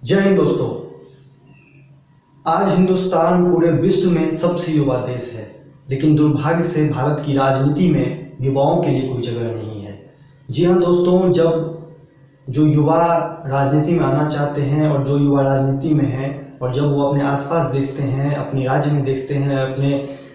जय हिंद दोस्तों। आज हिंदुस्तान पूरे विश्व में सबसे युवा देश है, लेकिन दुर्भाग्य से भारत की राजनीति में युवाओं के लिए कोई जगह नहीं है। जी हाँ दोस्तों, जब जो युवा राजनीति में आना चाहते हैं और जो युवा राजनीति में हैं और जब वो अपने आसपास देखते हैं, अपने राज्य में देखते हैं,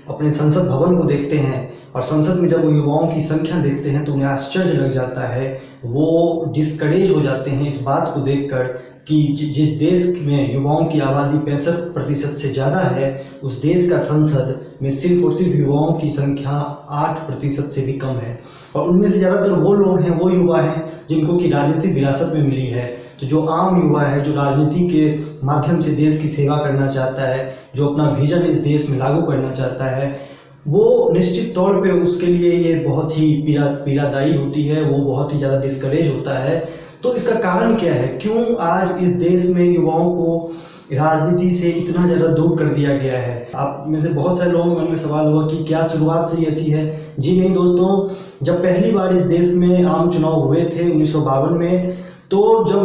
अपने संसद भवन को देखते हैं और संसद में जब वो युवाओं की संख्या देखते हैं तो उन्हें आश्चर्य लग जाता है। वो डिस्करेज हो जाते हैं इस बात को देखकर कि जिस देश में युवाओं की आबादी 65% से ज़्यादा है, उस देश का संसद में सिर्फ और सिर्फ युवाओं की संख्या 8% से भी कम है। और उनमें से ज़्यादातर वो लोग हैं, वो युवा हैं जिनको कि राजनीतिक विरासत में मिली है। तो जो आम युवा है, जो राजनीति के माध्यम से देश की सेवा करना चाहता है, जो अपना विजन इस देश में लागू करना चाहता है, वो निश्चित तौर पे उसके लिए ये बहुत ही पीड़ादायी होती है, वो बहुत ही ज़्यादा डिस्करेज होता है। तो इसका कारण क्या है? क्यों आज इस देश में युवाओं को राजनीति से इतना ज़्यादा दूर कर दिया गया है? आप में से बहुत सारे लोगों के मन में सवाल होगा कि क्या शुरुआत से ही ऐसी है? जी नहीं दोस्तों, जब पहली बार इस देश में आम चुनाव हुए थे 1952 में, तो जब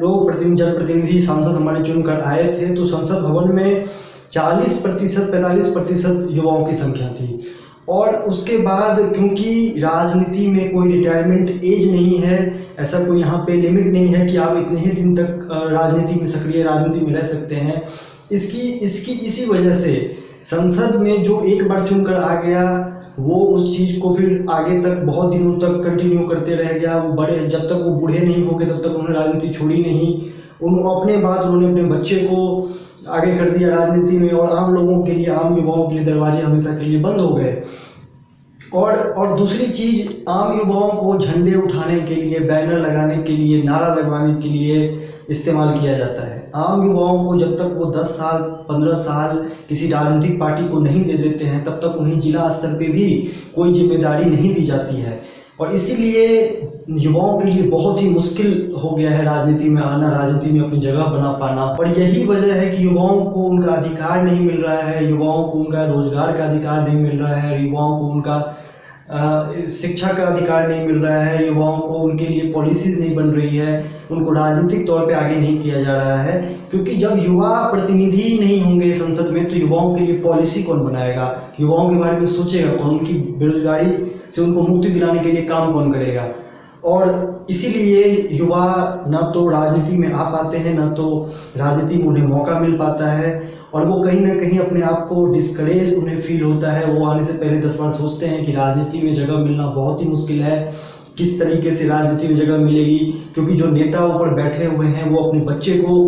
लोग जनप्रतिनिधि सांसद हमारे चुनकर आए थे तो संसद भवन में 45% युवाओं की संख्या थी। और उसके बाद क्योंकि राजनीति में कोई रिटायरमेंट एज नहीं है, ऐसा कोई यहाँ पे लिमिट नहीं है कि आप इतने ही दिन तक राजनीति में सक्रिय राजनीति में रह सकते हैं, इसी वजह से संसद में जो एक बार चुनकर आ गया वो उस चीज़ को फिर आगे तक बहुत दिनों तक कंटिन्यू करते रह गया। वो जब तक वो बूढ़े नहीं हो गए तब तक उन्होंने राजनीति छोड़ी नहीं। अपने बाद उन्होंने अपने बच्चे को आगे कर दिया राजनीति में, और आम लोगों के लिए, आम युवाओं के लिए दरवाजे हमेशा के लिए बंद हो गए। और दूसरी चीज़, आम युवाओं को झंडे उठाने के लिए, बैनर लगाने के लिए, नारा लगवाने के लिए इस्तेमाल किया जाता है। आम युवाओं को जब तक वो 10 साल 15 साल किसी राजनीतिक पार्टी को नहीं दे देते हैं तब तक उन्हें जिला स्तर पे भी कोई जिम्मेदारी नहीं दी जाती है। और इसीलिए युवाओं के लिए बहुत ही मुश्किल हो गया है राजनीति में आना, राजनीति में अपनी जगह बना पाना। और यही वजह है कि युवाओं को उनका अधिकार नहीं मिल रहा है, युवाओं को उनका रोजगार का अधिकार नहीं मिल रहा है, युवाओं को उनका शिक्षा का अधिकार नहीं मिल रहा है, युवाओं को उनके लिए पॉलिसीज नहीं बन रही है, उनको राजनीतिक तौर पे आगे नहीं किया जा रहा है। क्योंकि जब युवा प्रतिनिधि नहीं होंगे संसद में तो युवाओं के लिए पॉलिसी कौन बनाएगा, युवाओं के बारे में सोचेगा कौन, उनकी बेरोजगारी से उनको मुक्ति दिलाने के लिए काम कौन करेगा? और इसीलिए युवा ना तो राजनीति में आ पाते हैं, ना तो राजनीति में उन्हें मौका मिल पाता है, और वो कहीं ना कहीं अपने आप को डिस्करेज उन्हें फील होता है। वो आने से पहले 10 बार सोचते हैं कि राजनीति में जगह मिलना बहुत ही मुश्किल है, किस तरीके से राजनीति में जगह मिलेगी। क्योंकि जो नेता ऊपर बैठे हुए हैं वो अपने बच्चे को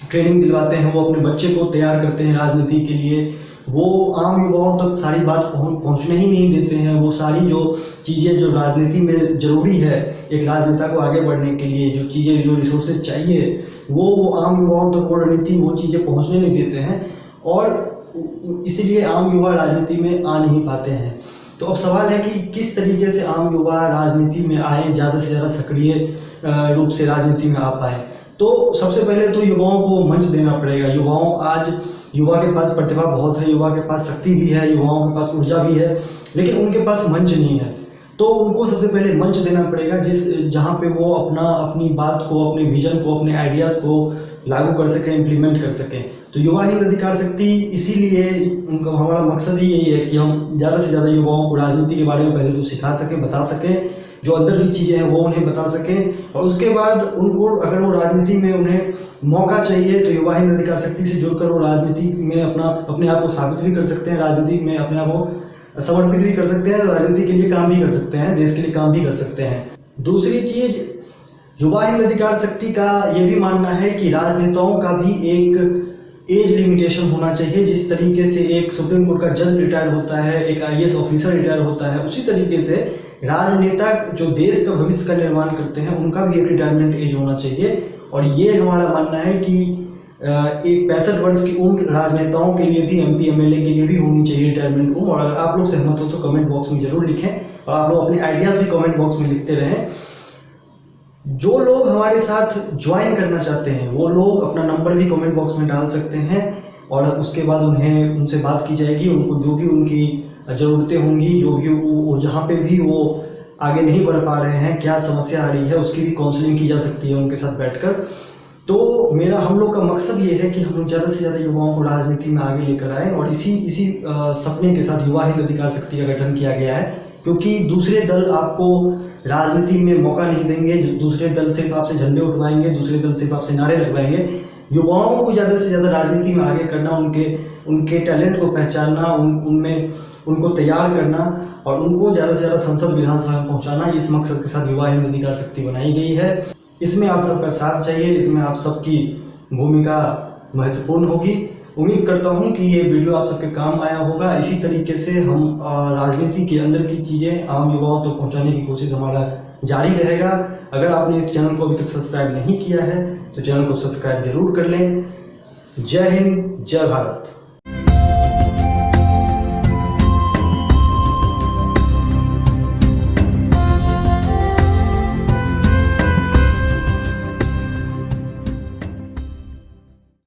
ट्रेनिंग दिलवाते हैं, वो अपने बच्चे को तैयार करते हैं राजनीति के लिए, वो आम युवाओं तक सारी बात पहुंचने ही नहीं देते हैं। वो सारी जो चीज़ें जो राजनीति में ज़रूरी है एक राजनेता को आगे बढ़ने के लिए, जो चीज़ें जो रिसोर्सेज चाहिए वो आम युवाओं तक वो रणनीति वो चीज़ें पहुंचने नहीं देते हैं, और इसीलिए आम युवा राजनीति में आ नहीं पाते हैं। तो अब सवाल है कि किस तरीके से आम युवा राजनीति में आए, ज़्यादा से ज़्यादा सक्रिय रूप से राजनीति में आ पाए। तो सबसे पहले तो युवाओं को मंच देना पड़ेगा। युवा के पास प्रतिभा बहुत है, युवा के पास शक्ति भी है, युवाओं के पास ऊर्जा भी है, लेकिन उनके पास मंच नहीं है। तो उनको सबसे पहले मंच देना पड़ेगा जहाँ पे वो अपनी बात को, अपने विजन को, अपने आइडियाज़ को लागू कर सकें, इम्प्लीमेंट कर सकें। तो युवा हिंद अधिकार शक्ति, इसीलिए उनका हमारा मकसद ही यही है कि हम ज़्यादा से ज़्यादा युवाओं को राजनीति के बारे में पहले तो सिखा सकें, बता सकें, जो अंदर की चीज़ें हैं वो उन्हें बता सकें, और उसके बाद उनको अगर वो राजनीति में उन्हें मौका चाहिए तो युवा हिंद अधिकार शक्ति से जुड़कर वो राजनीति में अपने आप को साबित भी कर सकते हैं, राजनीति में अपने आप को समर्पित भी कर सकते हैं, राजनीति के लिए काम भी कर सकते हैं, देश के लिए काम भी कर सकते हैं। दूसरी चीज़, युवा हिंद अधिकार शक्ति का ये भी मानना है कि राजनेताओं का भी एक एज लिमिटेशन होना चाहिए। जिस तरीके से एक सुप्रीम कोर्ट का जज रिटायर होता है, एक IAS ऑफिसर रिटायर होता है, उसी तरीके से राजनेता जो देश का भविष्य का निर्माण करते हैं उनका भी एक रिटायरमेंट एज होना चाहिए। और ये हमारा मानना है कि एक 65 वर्ष की उम्र राजनेताओं के लिए भी, MP MLA के लिए भी होनी चाहिए रिटायरमेंट उम्र। और अगर आप लोग सहमत हो तो कमेंट बॉक्स में जरूर लिखें, और आप लोग अपने आइडियाज़ भी कमेंट बॉक्स में लिखते रहें। जो लोग हमारे साथ ज्वाइन करना चाहते हैं वो लोग अपना नंबर भी कमेंट बॉक्स में डाल सकते हैं, और उसके बाद उनसे बात की जाएगी। उनको जो भी उनकी ज़रूरतें होंगी, जो भी वो जहाँ पे भी वो आगे नहीं बढ़ पा रहे हैं, क्या समस्या आ रही है, उसकी भी काउंसलिंग की जा सकती है उनके साथ बैठकर। तो मेरा हम लोग का मकसद ये है कि हम लोग ज़्यादा से ज़्यादा युवाओं को राजनीति में आगे लेकर आए, और इसी सपने के साथ युवा हिंद अधिकार शक्ति का गठन किया गया है। क्योंकि दूसरे दल आपको राजनीति में मौका नहीं देंगे, दूसरे दल सिर्फ आपसे झंडे उठवाएंगे, दूसरे दल सिर्फ आपसे नारे लगवाएंगे। युवाओं को ज़्यादा से ज़्यादा राजनीति में आगे करना, उनके टैलेंट को पहचानना, उनमें उनको तैयार करना और उनको ज़्यादा से ज़्यादा संसद विधानसभा में पहुँचाना, इस मकसद के साथ युवा हिंद अधिकार शक्ति बनाई गई है। इसमें आप सबका साथ चाहिए, इसमें आप सबकी भूमिका महत्वपूर्ण होगी। उम्मीद करता हूं कि ये वीडियो आप सबके काम आया होगा। इसी तरीके से हम राजनीति के अंदर की चीज़ें आम युवाओं तक पहुंचाने की कोशिश हमारा जारी रहेगा। अगर आपने इस चैनल को अभी तक सब्सक्राइब नहीं किया है तो चैनल को सब्सक्राइब जरूर कर लें। जय हिंद, जय भारत।